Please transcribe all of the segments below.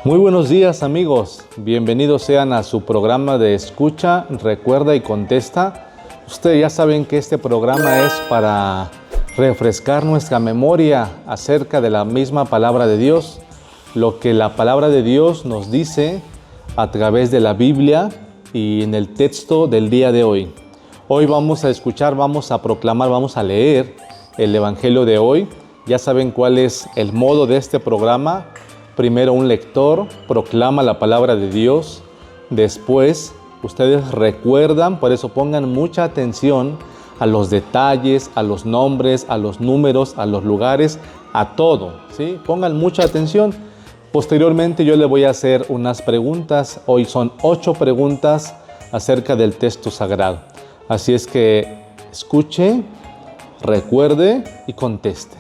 Muy buenos días, amigos, bienvenidos sean a su programa de Escucha, Recuerda y Contesta. Ustedes ya saben que este programa es para refrescar nuestra memoria acerca de la misma palabra de Dios, lo que la palabra de Dios nos dice a través de la Biblia y en el texto del día de hoy. Hoy vamos a escuchar, vamos a proclamar, vamos a leer el Evangelio de hoy. Ya saben cuál es el modo de este programa. Primero un lector proclama la palabra de Dios, después ustedes recuerdan, por eso pongan mucha atención a los detalles, a los nombres, a los números, a los lugares, a todo, ¿sí? Pongan mucha atención. Posteriormente yo le voy a hacer unas preguntas, hoy son 8 preguntas acerca del texto sagrado. Así es que escuche, recuerde y conteste.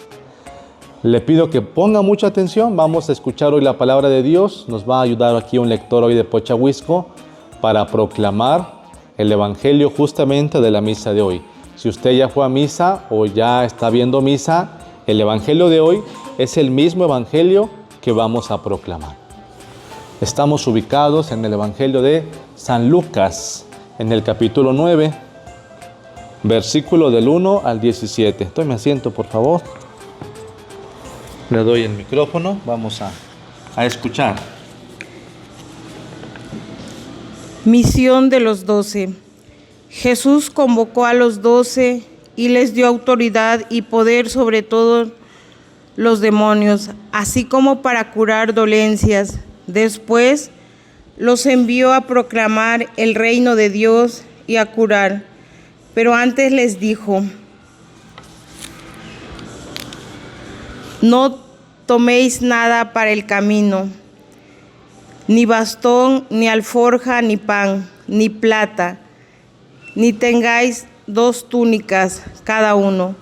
Le pido que ponga mucha atención, vamos a escuchar hoy la palabra de Dios. Nos va a ayudar aquí un lector hoy de Pochahuisco para proclamar el Evangelio justamente de la misa de hoy. Si usted ya fue a misa o ya está viendo misa, el Evangelio de hoy es el mismo Evangelio que vamos a proclamar. Estamos ubicados en el Evangelio de San Lucas, en el capítulo 9, versículo del 1 al 17. Tome asiento, por favor. Le doy el micrófono, vamos a escuchar. Misión de los 12. Jesús convocó a los 12 y les dio autoridad y poder sobre todos los demonios, así como para curar dolencias. Después los envió a proclamar el reino de Dios y a curar. Pero antes les dijo: no toméis nada para el camino, ni bastón, ni alforja, ni pan, ni plata, ni tengáis 2 túnicas cada uno.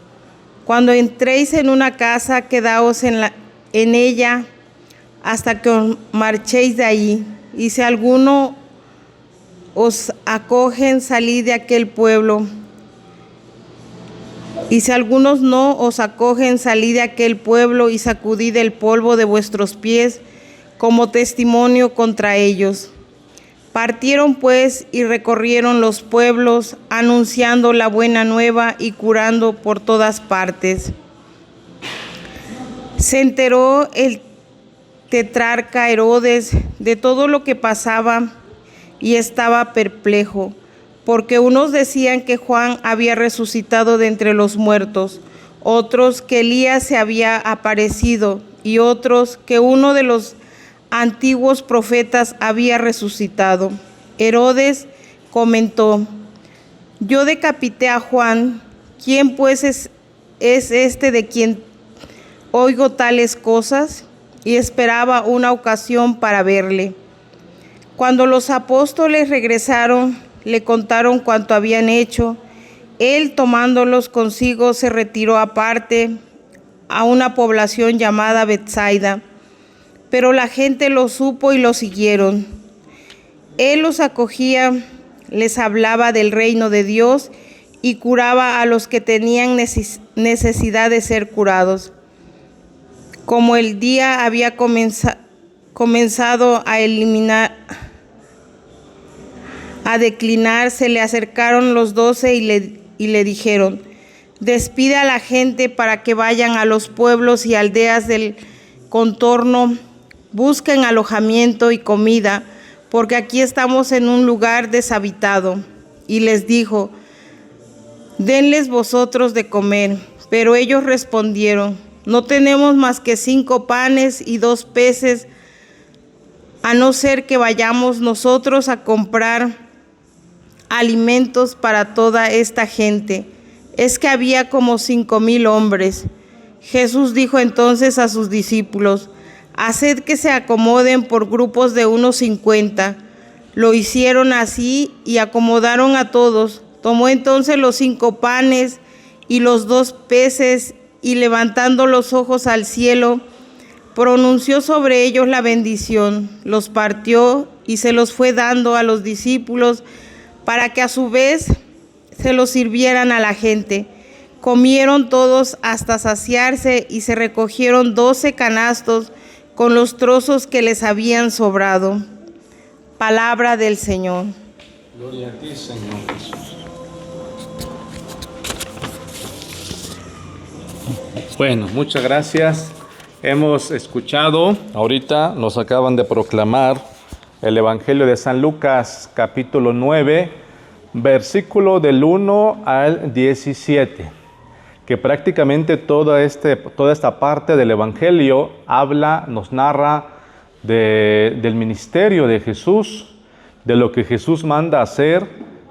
Cuando entréis en una casa, quedaos en ella hasta que os marchéis de allí. Y si alguno os acogen, salid de aquel pueblo. Y si algunos no os acogen, salid de aquel pueblo y sacudid el polvo de vuestros pies como testimonio contra ellos. Partieron pues y recorrieron los pueblos, anunciando la buena nueva y curando por todas partes. Se enteró el tetrarca Herodes de todo lo que pasaba y estaba perplejo, porque unos decían que Juan había resucitado de entre los muertos, otros que Elías se había aparecido y otros que uno de los antiguos profetas había resucitado. Herodes comentó: yo decapité a Juan, ¿quién pues es este de quien oigo tales cosas? Y esperaba una ocasión para verle. Cuando los apóstoles regresaron, le contaron cuanto habían hecho. Él, tomándolos consigo, se retiró aparte a una población llamada Betsaida. Pero la gente lo supo y lo siguieron. Él los acogía, les hablaba del reino de Dios y curaba a los que tenían necesidad de ser curados. Como el día había comenzado a declinar, se le acercaron los 12 y le dijeron: despide a la gente para que vayan a los pueblos y aldeas del contorno, busquen alojamiento y comida, porque aquí estamos en un lugar deshabitado. Y les dijo: denles vosotros de comer. Pero ellos respondieron: no tenemos más que 5 panes y 2 peces, a no ser que vayamos nosotros a comprar alimentos para toda esta gente. Es que había como 5,000 hombres. Jesús dijo entonces a sus discípulos: haced que se acomoden por grupos de unos 50. Lo hicieron así y acomodaron a todos. Tomó entonces los 5 panes y los 2 peces y, levantando los ojos al cielo, pronunció sobre ellos la bendición, los partió y se los fue dando a los discípulos para que a su vez se los sirvieran a la gente. Comieron todos hasta saciarse y se recogieron 12 canastos con los trozos que les habían sobrado. Palabra del Señor. Gloria a ti, Señor Jesús. Bueno, muchas gracias. Hemos escuchado, ahorita nos acaban de proclamar el Evangelio de San Lucas, capítulo 9, versículo del 1 al 17, que prácticamente toda esta parte del Evangelio nos narra del ministerio de Jesús, de lo que Jesús manda hacer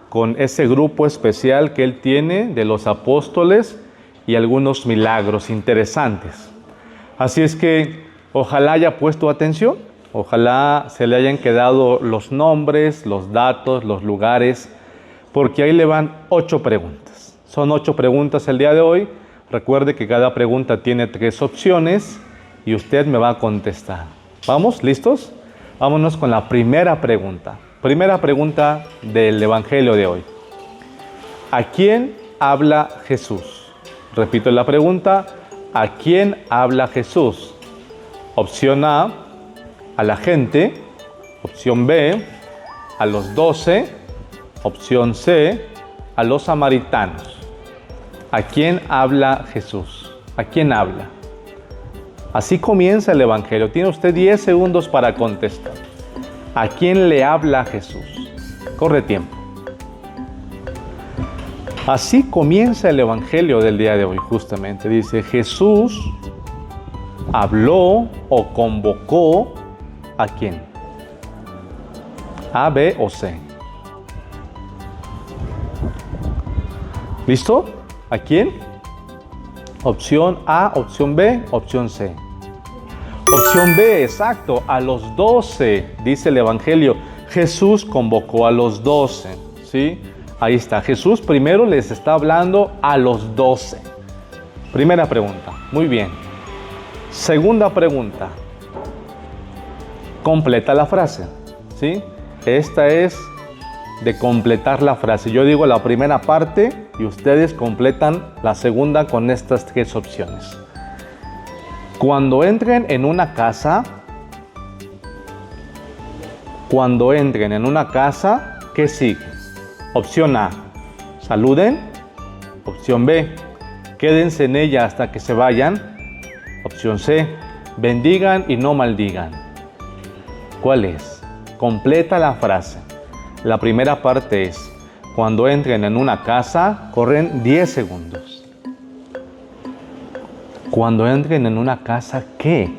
con ese grupo especial que Él tiene de los apóstoles y algunos milagros interesantes. Así es que ojalá haya puesto atención, ojalá se le hayan quedado los nombres, los datos, los lugares, porque ahí le van 8 preguntas. Son 8 preguntas el día de hoy. Recuerde que cada pregunta tiene 3 opciones y usted me va a contestar. ¿Vamos? ¿Listos? Vámonos con la primera pregunta. Primera pregunta del Evangelio de hoy. ¿A quién habla Jesús? Repito la pregunta. ¿A quién habla Jesús? Opción A, a la gente. Opción B, a los 12. Opción C, a los samaritanos. ¿A quién habla Jesús? ¿A quién habla? Así comienza el Evangelio. Tiene usted 10 segundos para contestar. ¿A quién le habla Jesús? Corre tiempo. Así comienza el Evangelio del día de hoy, justamente. Dice, Jesús habló o convocó ¿a quién? ¿A, B o C? ¿Listo? ¿A quién? Opción A, opción B, opción C. Opción B, exacto, a los 12, dice el Evangelio. Jesús convocó a los 12, ¿sí? Ahí está, Jesús primero les está hablando a los 12. Primera pregunta, muy bien. Segunda pregunta, completa la frase, ¿sí? Esta es de completar la frase. Yo digo la primera parte y ustedes completan la segunda con estas 3 opciones. Cuando entren en una casa, ¿qué sigue? Opción A, saluden. Opción B, quédense en ella hasta que se vayan. Opción C, bendigan y no maldigan. ¿Cuál es? Completa la frase. La primera parte es, cuando entren en una casa, corren 10 segundos. Cuando entren en una casa, ¿qué?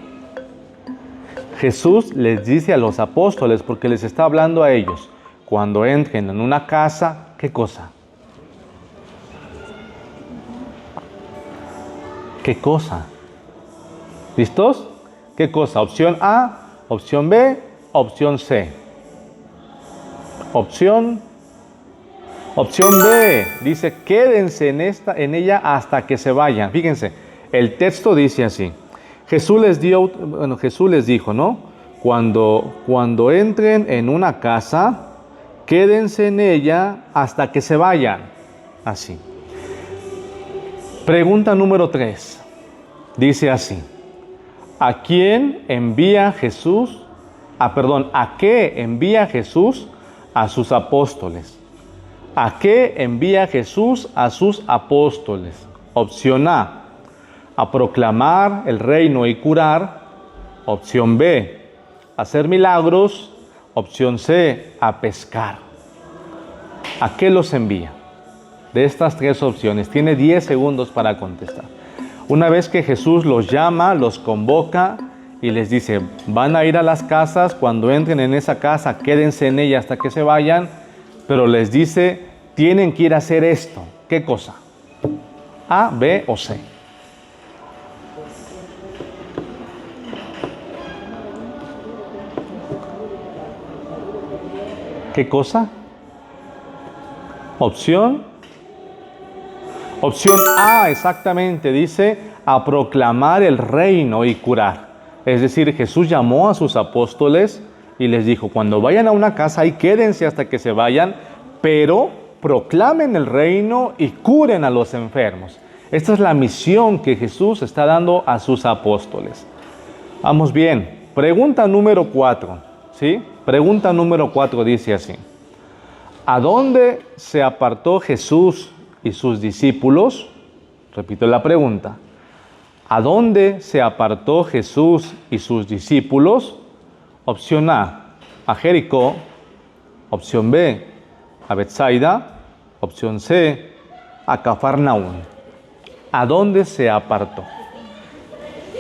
Jesús les dice a los apóstoles, porque les está hablando a ellos, cuando entren en una casa, ¿qué cosa? ¿Qué cosa? ¿Listos? ¿Qué cosa? Opción A, opción B, opción C. Opción B, dice, quédense en ella hasta que se vayan. Fíjense, el texto dice así. Jesús les dijo, ¿no? Cuando entren en una casa, quédense en ella hasta que se vayan. Así. Pregunta número 3. Dice así. ¿A quién envía Jesús? ¿A qué envía Jesús a sus apóstoles? ¿A qué envía Jesús a sus apóstoles? Opción A, a proclamar el reino y curar. Opción B, hacer milagros. Opción C, a pescar. ¿A qué los envía? De estas 3 opciones, tiene 10 segundos para contestar. Una vez que Jesús los llama, los convoca y les dice, van a ir a las casas, cuando entren en esa casa, quédense en ella hasta que se vayan, pero les dice, tienen que ir a hacer esto. ¿Qué cosa? A, B o C. ¿Qué cosa? Opción A, exactamente, dice a proclamar el reino y curar. Es decir, Jesús llamó a sus apóstoles y les dijo, cuando vayan a una casa, ahí quédense hasta que se vayan, pero proclamen el reino y curen a los enfermos. Esta es la misión que Jesús está dando a sus apóstoles. Vamos bien. Pregunta número 4. ¿Sí? Pregunta número 4 dice así. ¿A dónde se apartó Jesús y sus discípulos? Repito la pregunta. ¿A dónde se apartó Jesús y sus discípulos? Opción A Jericó. Opción B, a Betsaida. Opción C, a Cafarnaúm. ¿A dónde se apartó?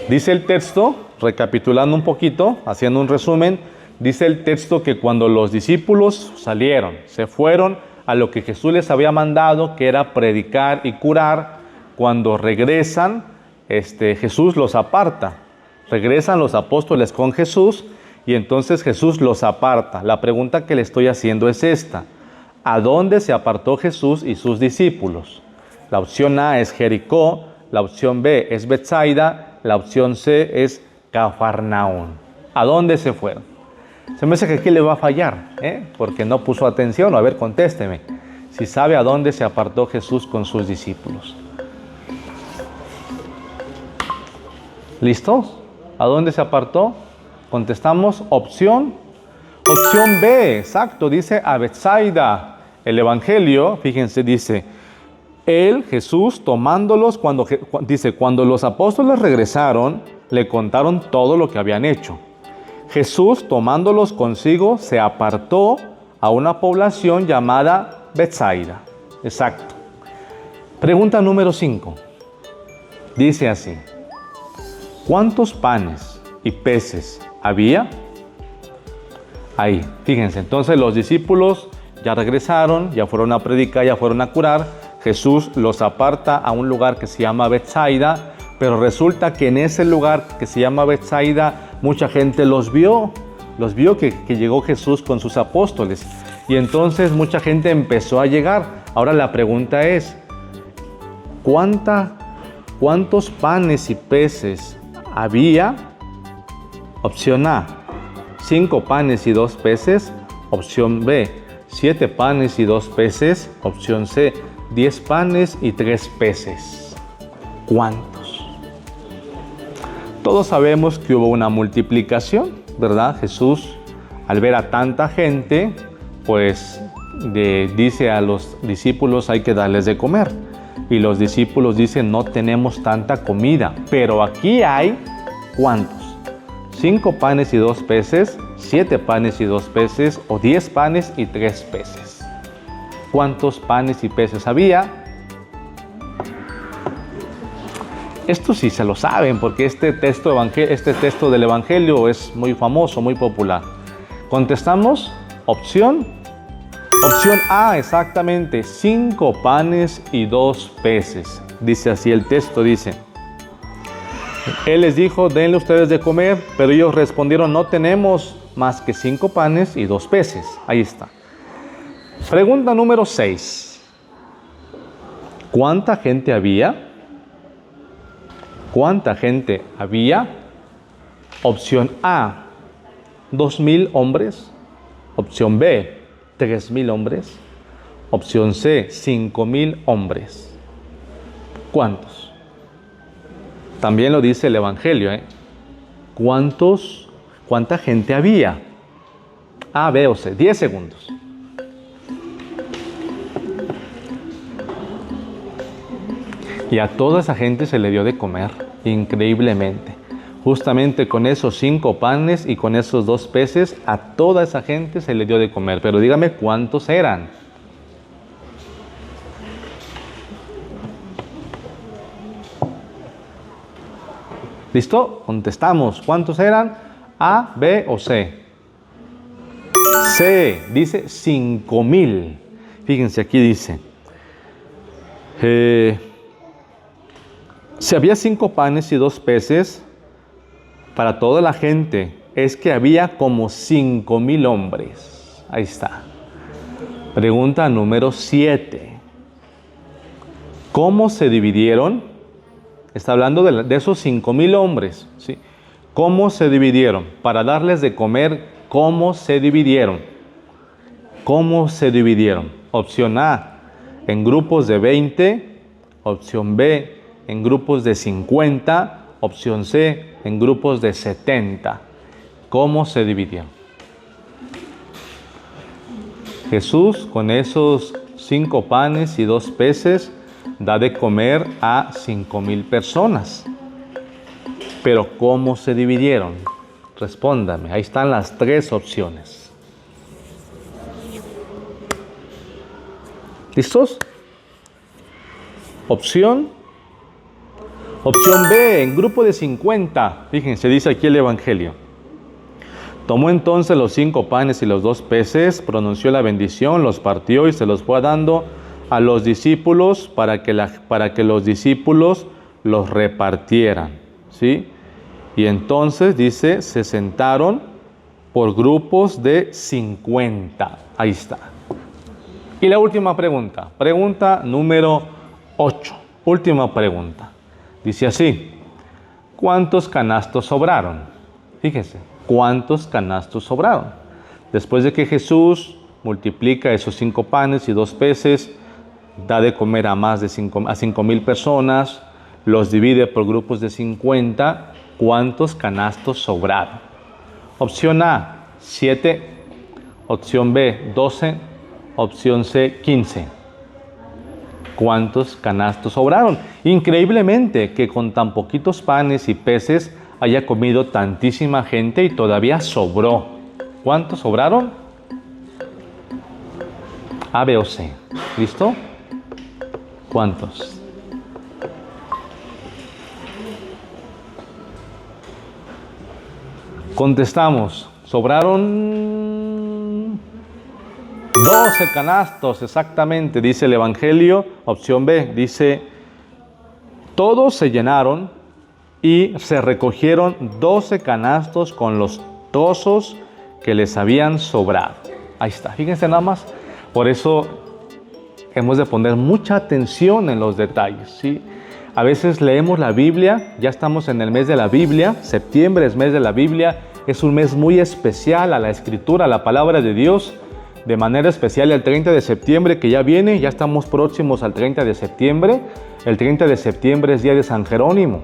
Dice el texto, recapitulando un poquito, haciendo un resumen, dice el texto que cuando los discípulos salieron, se fueron a lo que Jesús les había mandado, que era predicar y curar, cuando regresan, Jesús los aparta. Regresan los apóstoles con Jesús y entonces Jesús los aparta. La pregunta que le estoy haciendo es esta. ¿A dónde se apartó Jesús y sus discípulos? La opción A es Jericó, la opción B es Betsaida, la opción C es Cafarnaúm. ¿A dónde se fueron? Se me hace que aquí le va a fallar, porque no puso atención. A ver, contésteme. Si sabe a dónde se apartó Jesús con sus discípulos. ¿Listos? ¿A dónde se apartó? Contestamos opción B, exacto, dice a Betsaida. El Evangelio, fíjense, dice, Jesús, tomándolos, cuando los apóstoles regresaron, le contaron todo lo que habían hecho. Jesús, tomándolos consigo, se apartó a una población llamada Betsaida. Exacto. Pregunta número 5. Dice así. ¿Cuántos panes y peces había? Ahí, fíjense. Entonces los discípulos ya regresaron, ya fueron a predicar, ya fueron a curar. Jesús los aparta a un lugar que se llama Betsaida, pero resulta que en ese lugar que se llama Betsaida, mucha gente los vio que llegó Jesús con sus apóstoles. Y entonces mucha gente empezó a llegar. Ahora la pregunta es, ¿cuántos panes y peces había? Opción A, 5 panes y 2 peces. Opción B, 7 panes y 2 peces. Opción C, 10 panes y 3 peces. ¿Cuántos? Todos sabemos que hubo una multiplicación, ¿verdad? Jesús, al ver a tanta gente, pues dice a los discípulos, hay que darles de comer. Y los discípulos dicen, no tenemos tanta comida, pero aquí hay, ¿cuántos? 5 panes y 2 peces, 7 panes y 2 peces, o 10 panes y 3 peces. ¿Cuántos panes y peces había? Esto sí se lo saben, porque este texto del Evangelio es muy famoso, muy popular. Contestamos, opción A, exactamente, 5 panes y 2 peces. Dice así el texto, dice. Él les dijo, denle ustedes de comer, pero ellos respondieron, no tenemos más que 5 panes y 2 peces. Ahí está. Pregunta número 6. ¿Cuánta gente había? ¿Cuánta gente había? Opción A, 2,000 hombres. Opción B, 3,000 hombres. Opción C, 5,000 hombres. ¿Cuántos? También lo dice el Evangelio, ¿Cuánta gente había? A, B o C. 10 segundos. Y a toda esa gente se le dio de comer, increíblemente. Justamente con esos 5 panes y con esos 2 peces, a toda esa gente se le dio de comer. Pero dígame, ¿cuántos eran? ¿Listo? Contestamos. ¿Cuántos eran? A, B o C. C, dice 5,000. Fíjense, aquí dice. Si había 5 panes y 2 peces para toda la gente, es que había como 5,000 hombres. Ahí está. Pregunta número 7. ¿Cómo se dividieron? Está hablando de esos 5,000 hombres, ¿sí? ¿Cómo se dividieron? Para darles de comer, ¿cómo se dividieron? ¿Cómo se dividieron? Opción A, en grupos de 20. Opción B, en grupos de 50. Opción C, en grupos de 70. ¿Cómo se dividieron? Jesús, con esos 5 panes y 2 peces, da de comer a 5,000 personas. Pero ¿cómo se dividieron? Respóndame, ahí están las 3 opciones. ¿Listos? Opción B, en grupo de 50. Fíjense, dice aquí el Evangelio. Tomó entonces los 5 panes y los 2 peces, pronunció la bendición, los partió y se los fue dando a los discípulos para que los discípulos los repartieran, ¿sí? Y entonces dice, se sentaron por grupos de 50. Ahí está. Y la última pregunta, pregunta número 8. Última pregunta. Dice así, ¿cuántos canastos sobraron? Fíjese, ¿cuántos canastos sobraron? Después de que Jesús multiplica esos 5 panes y 2 peces, da de comer a más de 5,000 personas, los divide por grupos de 50, ¿cuántos canastos sobraron? Opción A, 7, opción B, 12, opción C, 15. ¿Cuántos canastos sobraron? Increíblemente que con tan poquitos panes y peces haya comido tantísima gente y todavía sobró. ¿Cuántos sobraron? A, B o C. ¿Listo? ¿Cuántos? Contestamos, sobraron 12 canastos, exactamente, dice el Evangelio. Opción B, dice, todos se llenaron y se recogieron 12 canastos con los trozos que les habían sobrado. Ahí está, fíjense nada más. Por eso hemos de poner mucha atención en los detalles, ¿sí? A veces leemos la Biblia, ya estamos en el mes de la Biblia, septiembre es mes de la Biblia, es un mes muy especial a la Escritura, a la Palabra de Dios, de manera especial el 30 de septiembre que ya viene, ya estamos próximos al 30 de septiembre. El 30 de septiembre es día de San Jerónimo,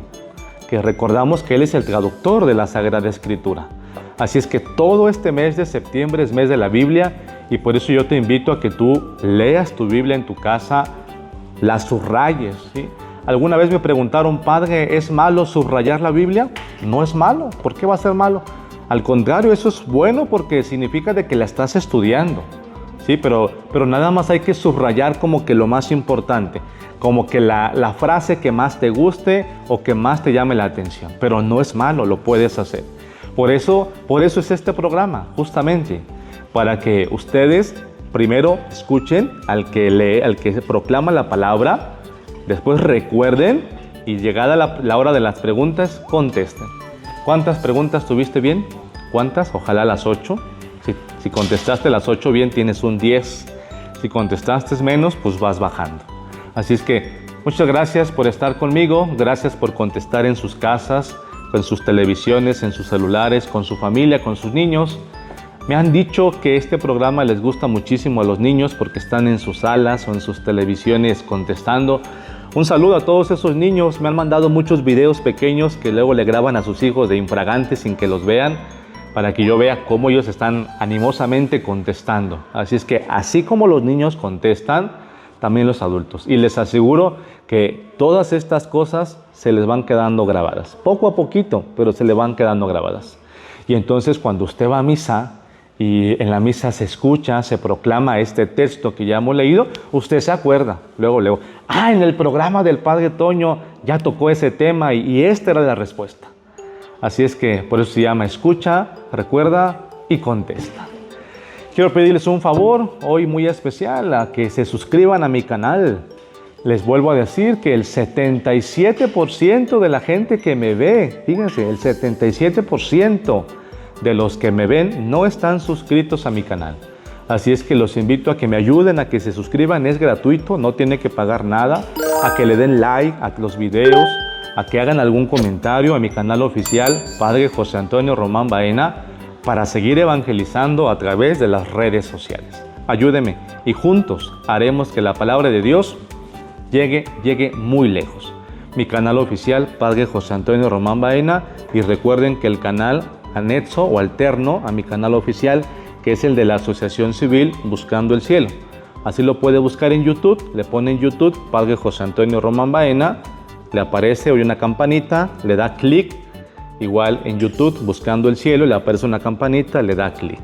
que recordamos que él es el traductor de la Sagrada Escritura. Así es que todo este mes de septiembre es mes de la Biblia y por eso yo te invito a que tú leas tu Biblia en tu casa, la subrayes, ¿sí? Alguna vez me preguntaron, padre, ¿es malo subrayar la Biblia? No es malo. ¿Por qué va a ser malo? Al contrario, eso es bueno porque significa de que la estás estudiando, ¿sí? Pero nada más hay que subrayar como que lo más importante, como que la frase que más te guste o que más te llame la atención. Pero no es malo, lo puedes hacer. Por eso es este programa, justamente, para que ustedes primero escuchen al que lee, al que proclama la palabra, después recuerden y llegada la hora de las preguntas, contesten. ¿Cuántas preguntas tuviste bien? ¿Cuántas? Ojalá las 8. Si contestaste las 8 bien, tienes un 10. Si contestaste menos, pues vas bajando. Así es que muchas gracias por estar conmigo. Gracias por contestar en sus casas, en sus televisiones, en sus celulares, con su familia, con sus niños. Me han dicho que este programa les gusta muchísimo a los niños porque están en sus salas o en sus televisiones contestando. Un saludo a todos esos niños. Me han mandado muchos videos pequeños que luego le graban a sus hijos de infragantes sin que los vean, para que yo vea cómo ellos están animosamente contestando. Así es que así como los niños contestan, también los adultos. Y les aseguro que todas estas cosas se les van quedando grabadas. Poco a poquito, pero se le van quedando grabadas. Y entonces cuando usted va a misa, y en la misa se escucha, se proclama este texto que ya hemos leído, usted se acuerda, luego, en el programa del Padre Toño ya tocó ese tema y esta era la respuesta. Así es que por eso se llama escucha, recuerda y contesta. Quiero pedirles un favor hoy muy especial, a que se suscriban a mi canal. Les vuelvo a decir que el 77% de la gente que me ve, fíjense, el 77% de los que me ven no están suscritos a mi canal. Así es que los invito a que me ayuden, a que se suscriban, es gratuito, no tiene que pagar nada, a que le den like a los videos, a que hagan algún comentario a mi canal oficial, Padre José Antonio Román Baena, para seguir evangelizando a través de las redes sociales. Ayúdeme y juntos haremos que la palabra de Dios llegue muy lejos. mi canal oficial, Padre José Antonio Román Baena, y recuerden que el canal anexo o alterno a mi canal oficial, que es el de la Asociación Civil Buscando el Cielo. Así lo puede buscar en YouTube, le pone en YouTube Padre José Antonio Román Baena, le aparece, oye una campanita, le da clic, igual en YouTube Buscando el Cielo, le aparece una campanita, le da clic.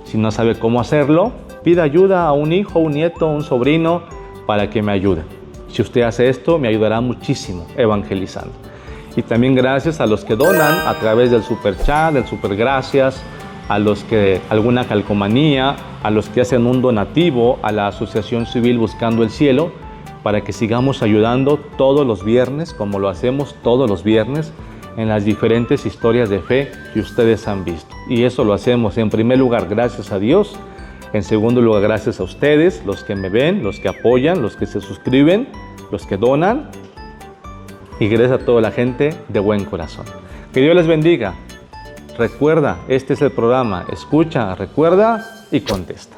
Si no sabe cómo hacerlo, pida ayuda a un hijo, un nieto, un sobrino para que me ayude. Si usted hace esto, me ayudará muchísimo evangelizando. Y también gracias a los que donan a través del super chat, del super gracias, a los que alguna calcomanía, a los que hacen un donativo a la Asociación Civil Buscando el Cielo, para que sigamos ayudando todos los viernes, como lo hacemos todos los viernes, en las diferentes historias de fe que ustedes han visto. Y eso lo hacemos en primer lugar gracias a Dios, en segundo lugar gracias a ustedes, los que me ven, los que apoyan, los que se suscriben, los que donan, y gracias a toda la gente de buen corazón. Que Dios les bendiga. Recuerda, este es el programa Escucha, Recuerda y Contesta.